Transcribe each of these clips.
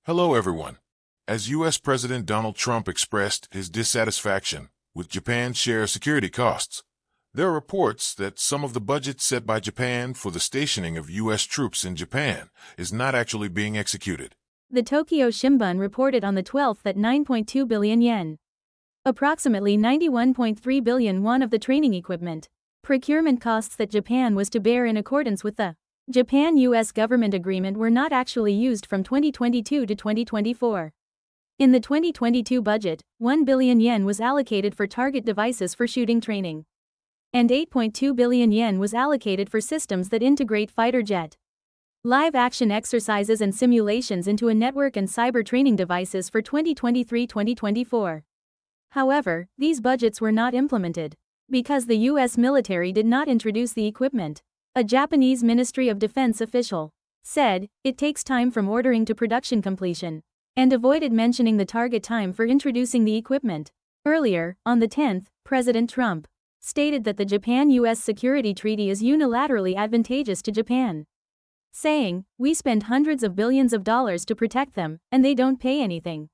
Hello, everyone. As U.S. President Donald Trump expressed his dissatisfaction with Japan's share security costs, there are reports that some of the budget set by Japan for the stationing of U.S. troops in Japan is not actually being executed. The Tokyo Shimbun reported on the 12th that 9.2 billion yen, approximately 91.3 billion won of the training equipment, procurement costs that Japan was to bear in accordance with the Japan-U.S. government agreement were not actually used from 2022 to 2024. In the 2022 budget, 1 billion yen was allocated for target devices for shooting training, and 8.2 billion yen was allocated for systems that integrate fighter jet live-action exercises and simulations into a network and cyber training devices for 2023-2024. However, these budgets were not implemented because the U.S. military did not introduce the equipment. A Japanese Ministry of Defense official said, it takes time from ordering to production completion, and avoided mentioning the target time for introducing the equipment. Earlier, on the 10th, President Trump stated that the Japan-U.S. security treaty is unilaterally advantageous to Japan, saying, "We spend hundreds of billions of dollars to protect them, and they don't pay anything."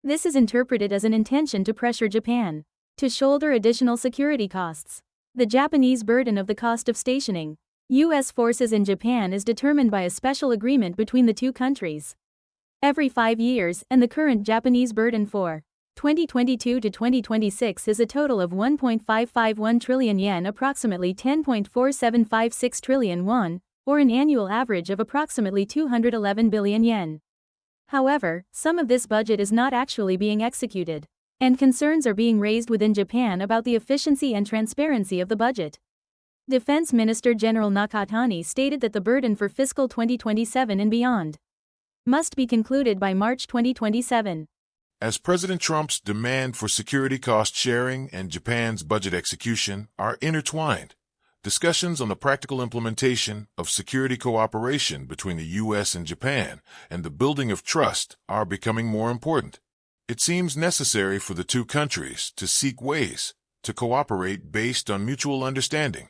This is interpreted as an intention to pressure Japan to shoulder additional security costs. The Japanese burden of the cost of stationing U.S. forces in Japan is determined by a special agreement between the two countries every 5 years, and the current Japanese burden for 2022 to 2026 is a total of 1.551 trillion yen, approximately 10.4756 trillion won, or an annual average of approximately 211 billion yen. However, some of this budget is not actually being executed, and concerns are being raised within Japan about the efficiency and transparency of the budget. Defense Minister General Nakatani stated that the burden for fiscal 2027 and beyond must be concluded by March 2027. As President Trump's demand for security cost sharing and Japan's budget execution are intertwined, discussions on the practical implementation of security cooperation between the U.S. and Japan and the building of trust are becoming more important. It seems necessary for the two countries to seek ways to cooperate based on mutual understanding,